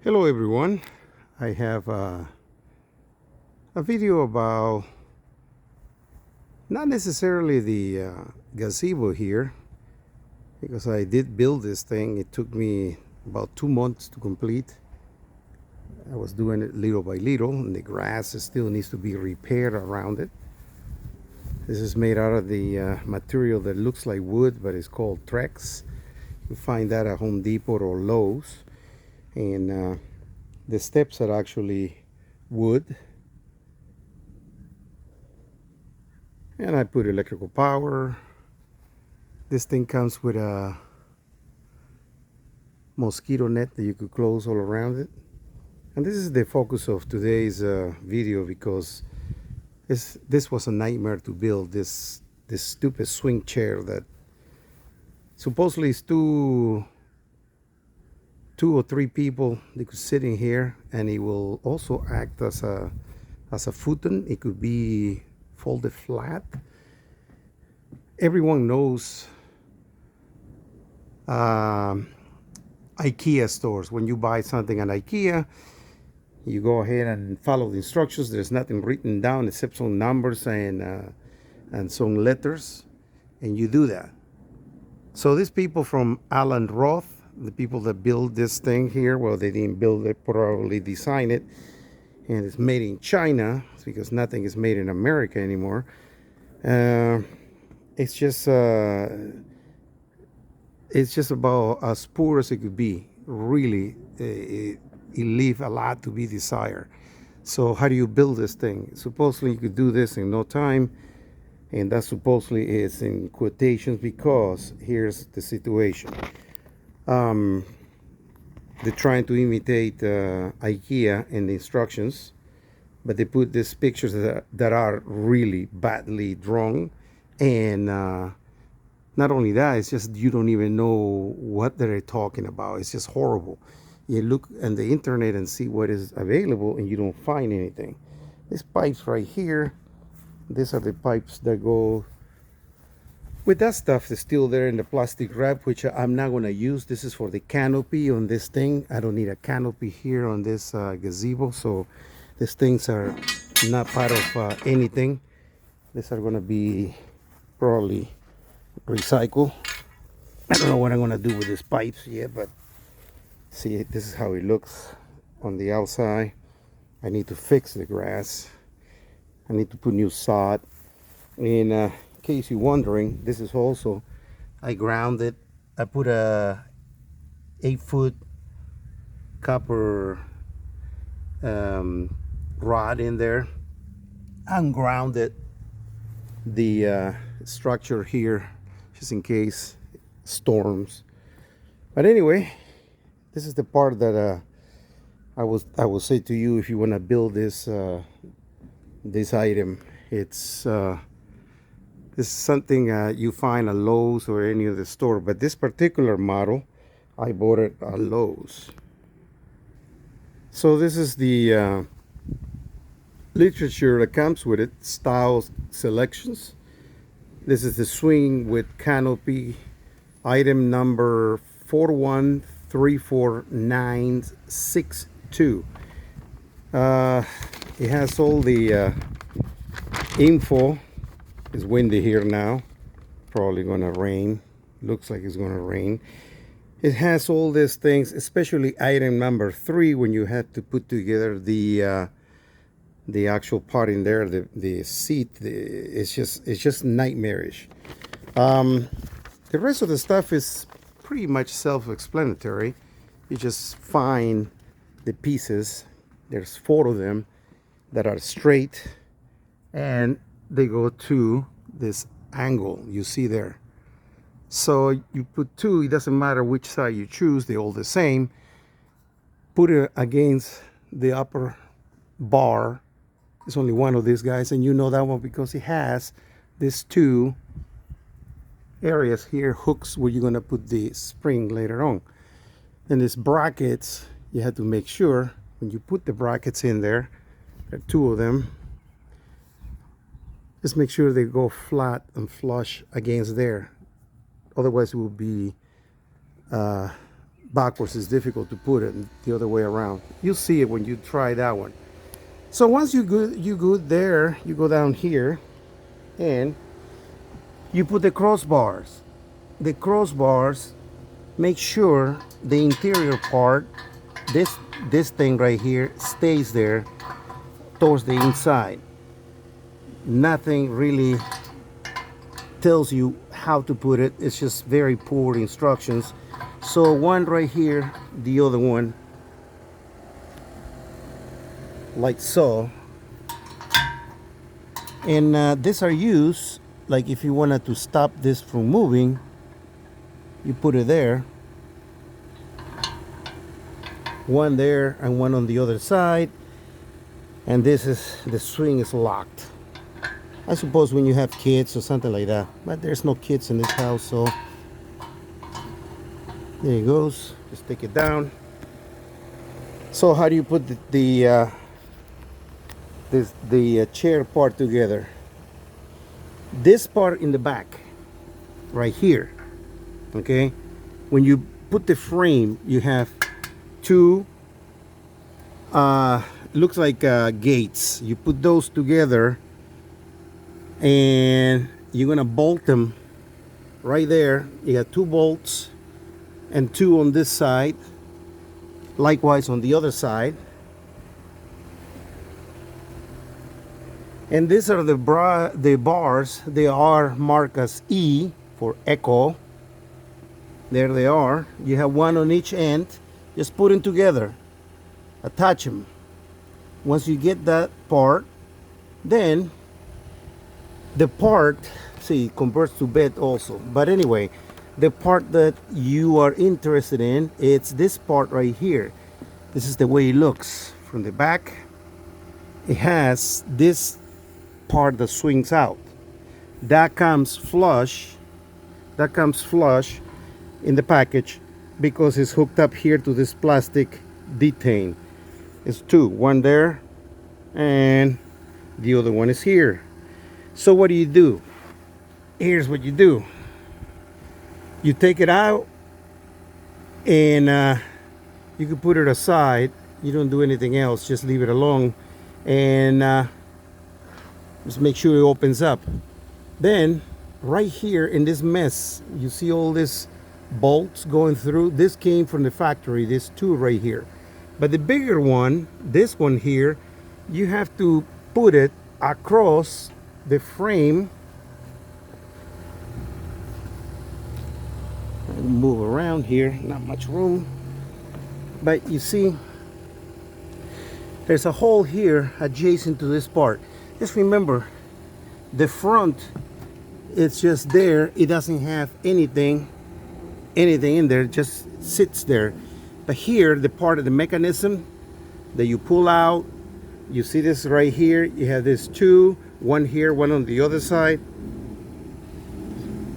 Hello everyone. I have a video about not necessarily the gazebo here, because I did build this thing. It took me about 2 months to complete. I was doing it little by little, and the grass still needs to be repaired around it. This is made out of the material that looks like wood, but it's called Trex. You find that at Home Depot or Lowe's. And the steps are actually wood. And I put electrical power. This thing comes with a mosquito net that you could close all around it. And this is the focus of today's video, because this was a nightmare to build. This stupid swing chair that supposedly is two or three people. They could sit in here, and it will also act as a futon. It could be folded flat. Everyone knows IKEA stores. When you buy something at IKEA, you go ahead and follow the instructions. There's nothing written down except some numbers and some letters, and you do that. So these people from Roth, the people that build this thing here, well, they didn't build it, probably design it, and it's made in China, because nothing is made in America anymore. It's just about as poor as it could be. Really, it leaves a lot to be desired. So how do you build this thing? Supposedly you could do this in no time, and that supposedly is in quotations, because here's the situation. They're trying to imitate IKEA in the instructions, but they put these pictures that are really badly drawn. And not only that, it's just you don't even know what they're talking about. It's just horrible. You look on the internet and see what is available, and you don't find anything. These pipes right here, these are the pipes that go with that stuff. Is still there in the plastic wrap, which I'm not going to use. This is for the canopy on this thing. I don't need a canopy here on this gazebo, so these things are not part of anything. These are going to be probably recycled. I don't know what I'm going to do with these pipes yet, but see, this is how it looks on the outside. I need to fix the grass. I need to put new sod. In case you're wondering, this is also, I grounded. I put a 8-foot copper rod in there. Ungrounded the structure here, just in case storms. But anyway, this is the part that I will say to you, if you want to build this item. It's this is something you find at Lowe's or any other store, but this particular model I bought it at Lowe's. So this is the literature that comes with it, style selections. This is the swing with Canopy, item number 4134962. It has all the info. It's windy here now, probably gonna rain. Looks like it's gonna rain. It has all these things, especially item number 3, when you have to put together the actual part in there, the seat. It's just nightmarish. The rest of the stuff is pretty much self-explanatory. You just find the pieces. There's 4 of them that are straight, and they go to this angle you see there. So you put 2, it doesn't matter which side you choose, they're all the same. Put it against the upper bar. There's only one of these guys, and you know that one because it has these 2 areas here, hooks, where you're going to put the spring later on. And these brackets, you have to make sure when you put the brackets in there, there are 2 of them, just make sure they go flat and flush against there. Otherwise it will be backwards is difficult to put it the other way around. You'll see it when you try that one. So once you go there, you go down here and you put the crossbars. The crossbars, make sure the interior part, this thing right here, stays there towards the inside. Nothing really tells you how to put it. It's just very poor instructions. So one right here, the other one like so. And these are used like if you wanted to stop this from moving, you put it there, one there and one on the other side, and this is, the swing is locked. I suppose when you have kids or something like that, but there's no kids in this house, so there it goes. Just take it down. So how do you put the chair part together? This part in the back, right here, okay? When you put the frame, you have two, looks like gates. You put those together, and you're gonna bolt them right there. You got two bolts and two on this side, likewise on the other side. And these are the bars. They are marked as E for echo. There they are. You have one on each end. Just put them together, attach them. Once you get that part, then the part, see, it converts to bed also. But anyway, the part that you are interested in, it's this part right here. This is the way it looks from the back. It has this part that swings out. That comes flush. That comes flush in the package because it's hooked up here to this plastic detain. It's two, one there and the other one is here. So what do? Here's what you do. You take it out and you can put it aside. You don't do anything else, just leave it alone, and just make sure it opens up. Then right here in this mess, you see all this bolts going through. This came from the factory, this two right here. But the bigger one, this one here, you have to put it across the frame. Move around here, not much room, but you see there's a hole here adjacent to this part. Just remember, the front, it's just there. It doesn't have anything in there, it just sits there. But here, the part of the mechanism that you pull out, you see this right here, you have this two, one here, one on the other side.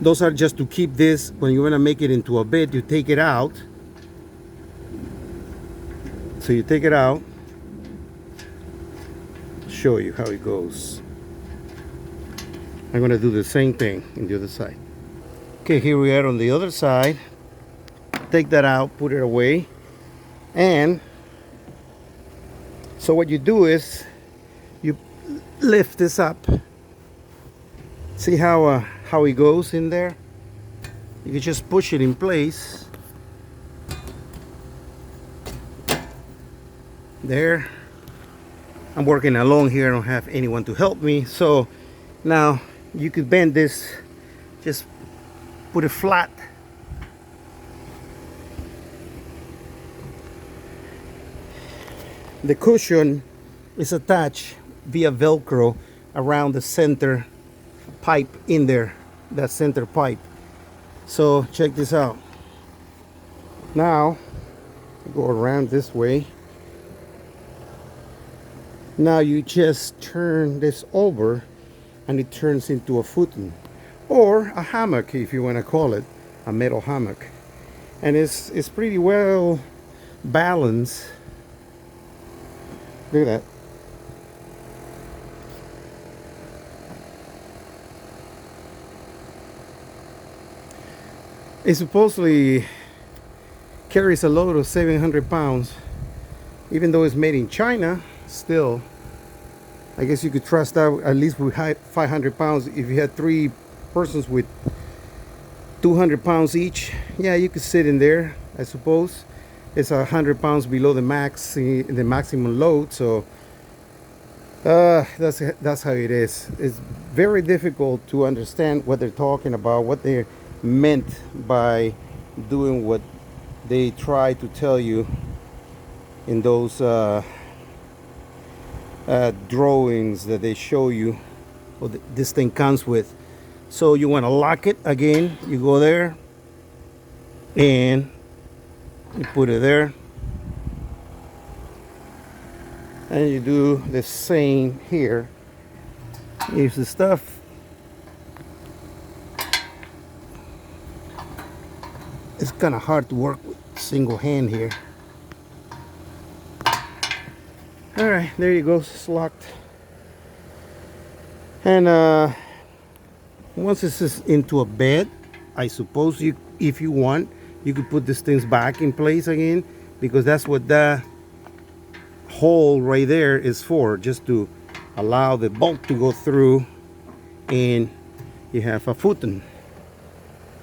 Those are just to keep this, when you want to make it into a bed, you take it out. So you take it out, show you how it goes. I'm going to do the same thing on the other side. Okay, here we are on the other side. Take that out, put it away. And so what you do is you lift this up. See how it goes in there? You can just push it in place. There. I'm working alone here, I don't have anyone to help me. So now you could bend this, just put it flat. The cushion is attached via Velcro around the center pipe in there, that center pipe. So check this out. Now go around this way. Now you just turn this over and it turns into a futon or a hammock, if you want to call it a metal hammock, and it's pretty well balanced. Look at that. It's supposedly carries a load of 700 pounds. Even though it's made in China, still, I guess you could trust that at least with 500 pounds. If you had 3 persons with 200 pounds each, yeah, you could sit in there, I suppose. It's 100 pounds below the maximum load, so that's how it is. It's very difficult to understand what they're talking about, what they're meant by doing what they try to tell you in those drawings that they show you, what this thing comes with. So you want to lock it again, you go there and you put it there, and you do the same here. Here's the stuff. It's kind of hard to work with single hand here. All right, there you go, it's locked. And once this is into a bed, I suppose you, if you want, you could put these things back in place again, because that's what that hole right there is for, just to allow the bolt to go through, and you have a footing.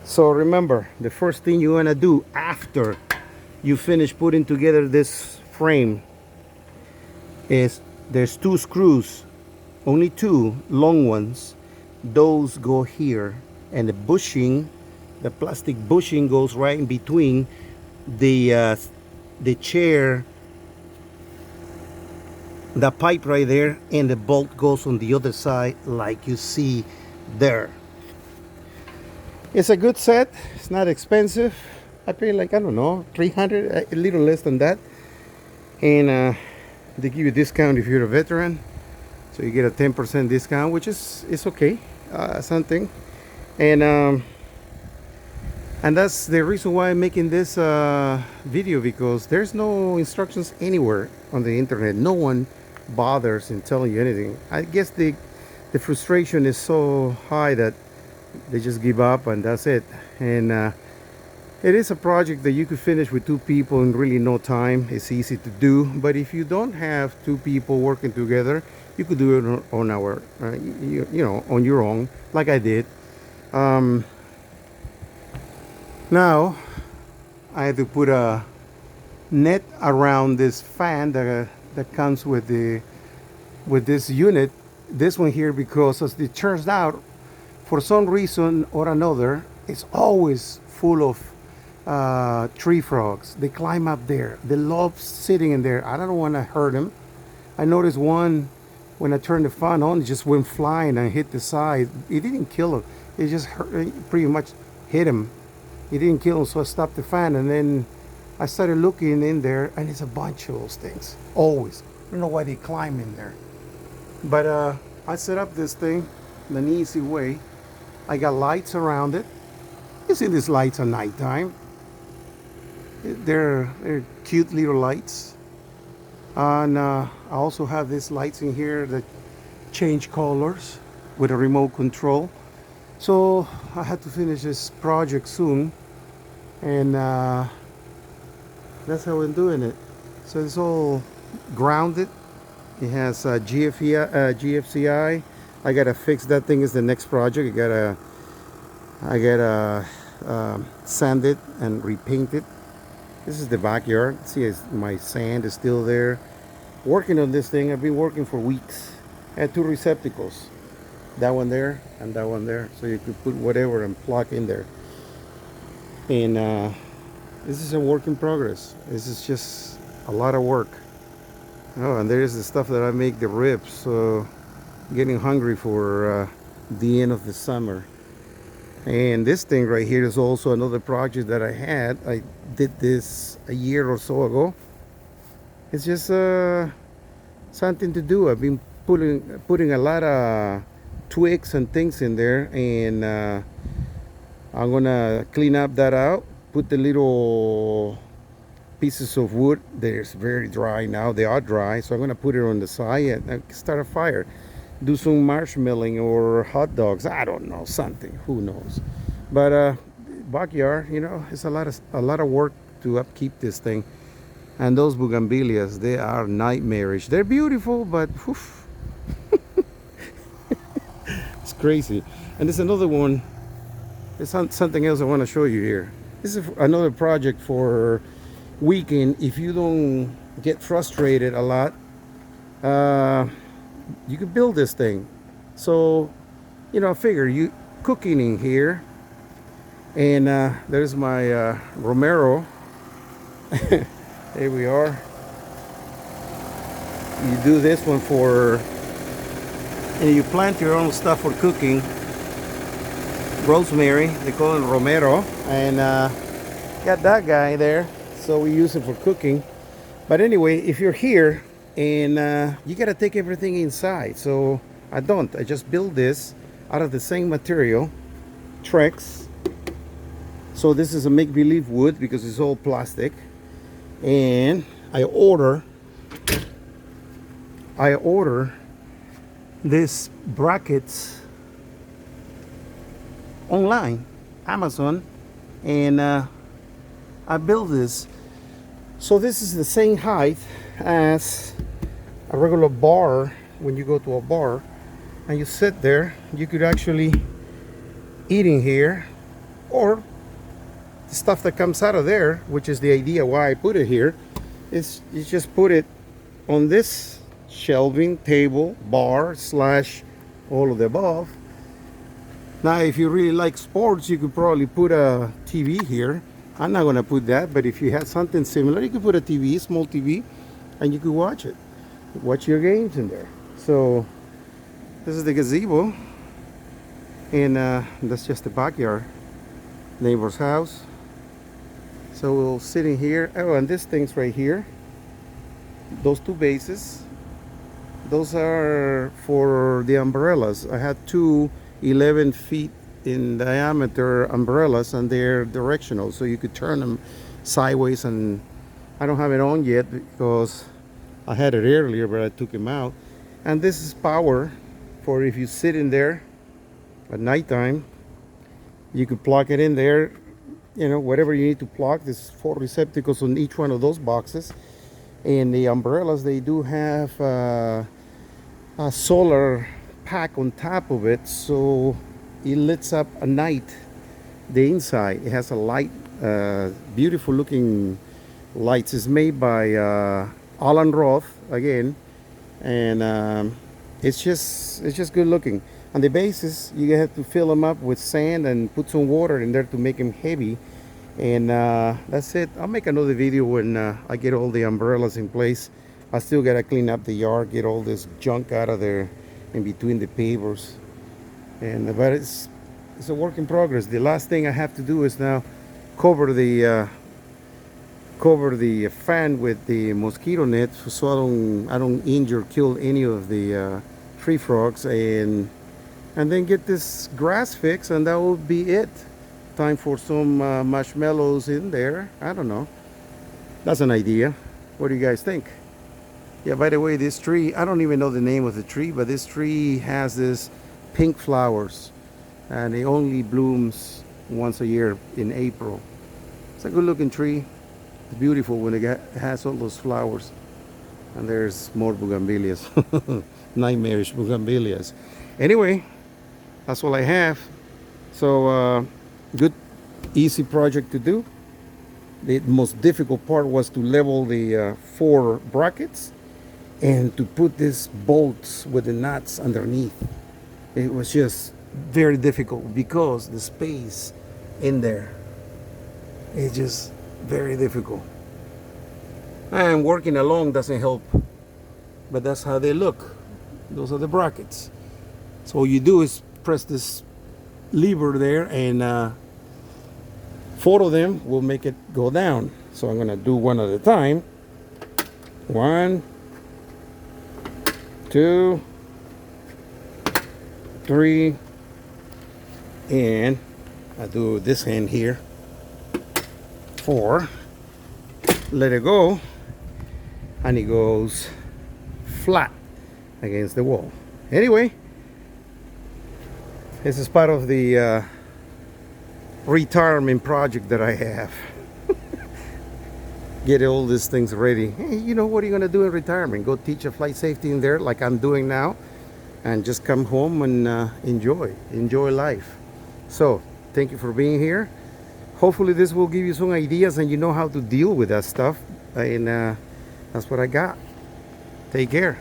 So remember, the first thing you want to do after you finish putting together this frame is there's 2 screws, only 2 long ones. Those go here, and the bushing, the plastic bushing, goes right in between the chair, the pipe right there, and the bolt goes on the other side like you see there. It's a good set. It's not expensive. I pay like, I don't know, 300, a little less than that. And they give you a discount if you're a veteran, so you get a 10% discount, which is okay, something. And that's the reason why I'm making this video, because there's no instructions anywhere on the internet. No one bothers in telling you anything. I guess the frustration is so high that they just give up and that's it. And it is a project that you could finish with 2 people in really no time. It's easy to do, but if you don't have 2 people working together, you could do it on our you know, on your own, like I did. Now I have to put a net around this fan that comes with this unit, this one here, because as it turns out, for some reason or another, it's always full of tree frogs. They climb up there. They love sitting in there. I don't want to hurt them. I noticed one, when I turned the fan on, it just went flying and hit the side. It didn't kill him. It just pretty much hit him. It didn't kill him, so I stopped the fan, and then I started looking in there, and it's a bunch of those things. Always. I don't know why they climb in there. But I set up this thing in an easy way. I got lights around it. You see these lights at nighttime. They're cute little lights. And I also have these lights in here that change colors with a remote control. So I had to finish this project soon, and that's how I'm doing it. So it's all grounded. It has GFCI. I gotta fix that thing. Is the next project. I gotta sand it and repaint it. This is the backyard. See, my sand is still there. Working on this thing, I've been working for weeks. I had 2 receptacles, that one there and that one there, so you could put whatever and plug in there. And this is a work in progress. This is just a lot of work. Oh, and there's the stuff that I make, the ribs. So getting hungry for the end of the summer. And this thing right here is also another project that I had. I did this a year or so ago. It's just something to do. I've been putting a lot of twigs and things in there, and I'm gonna clean up that out, put the little pieces of wood. They're very dry now. They are dry, so I'm gonna put it on the side and start a fire. Do some marshmallow or hot dogs. I don't know, something. Who knows? But backyard, you know, it's a lot of work to upkeep this thing. And those bougainvilleas, they are nightmarish. They're beautiful, but oof, it's crazy. And there's another one. There's something else I want to show you here. This is another project for weekend. If you don't get frustrated a lot, you can build this thing. So, you know, I figure you cooking in here, and there's my Romero. There we are. You do this one for, and you plant your own stuff for cooking. Rosemary, they call it Romero, and got that guy there, so we use it for cooking. But anyway, if you're here and you gotta take everything inside, so I don't. I just build this out of the same material, Trex. So this is a make-believe wood because it's all plastic, and I order these brackets online, Amazon, and I built this. So this is the same height as a regular bar. When you go to a bar and you sit there, you could actually eat in here, or the stuff that comes out of there, which is the idea why I put it here, is you just put it on this shelving table, bar slash all of the above. Now, if you really like sports, you could probably put a TV here. I'm not going to put that, but if you had something similar, you could put a TV, small TV, and you could watch it. Watch your games in there. So, this is the gazebo, and that's just the backyard. Neighbor's house. So, we'll sit in here. Oh, and this thing's right here. Those two bases. Those are for the umbrellas. I had two 11 feet in diameter umbrellas, and they're directional, so you could turn them sideways. And I don't have it on yet because I had it earlier, but I took them out. And this is power for if you sit in there at nighttime, you could plug it in there, you know, whatever you need to plug. There's 4 receptacles on each one of those boxes. And the umbrellas, they do have a solar pack on top of it, so it lights up at night the inside. It has a light, beautiful looking lights. It's made by Alan Roth again, and it's just good looking. And the bases, you have to fill them up with sand and put some water in there to make them heavy, and that's it. I'll make another video when I get all the umbrellas in place. I still gotta clean up the yard, get all this junk out of there in between the pavers, and but it's a work in progress. The last thing I have to do is now cover the fan with the mosquito net, so I don't injure, kill any of the tree frogs, and then get this grass fixed, and that will be it. Time for some marshmallows in there. I don't know. That's an idea. What do you guys think? Yeah, by the way, this tree, I don't even know the name of the tree, but this tree has this pink flowers, and it only blooms once a year in April. It's a good looking tree. It's beautiful when it has all those flowers. And there's more bougainvilleas. Nightmarish bougainvilleas. Anyway, that's all I have. So, good, easy project to do. The most difficult part was to level the 4 brackets and to put these bolts with the nuts underneath. It was just very difficult because the space in there is just very difficult. And working along doesn't help, but that's how they look. Those are the brackets. So all you do is press this lever there, and 4 of them will make it go down. So I'm gonna do one at a time. 1, 2, 3, and I do this hand here. 4. Let it go, and it goes flat against the wall. Anyway, this is part of the retirement project that I have. get all these things ready. Hey, you know, what are you going to do in retirement? Go teach a flight safety in there like I'm doing now, and just come home and enjoy life. So thank you for being here. Hopefully this will give you some ideas and you know how to deal with that stuff. And that's what I got. Take care.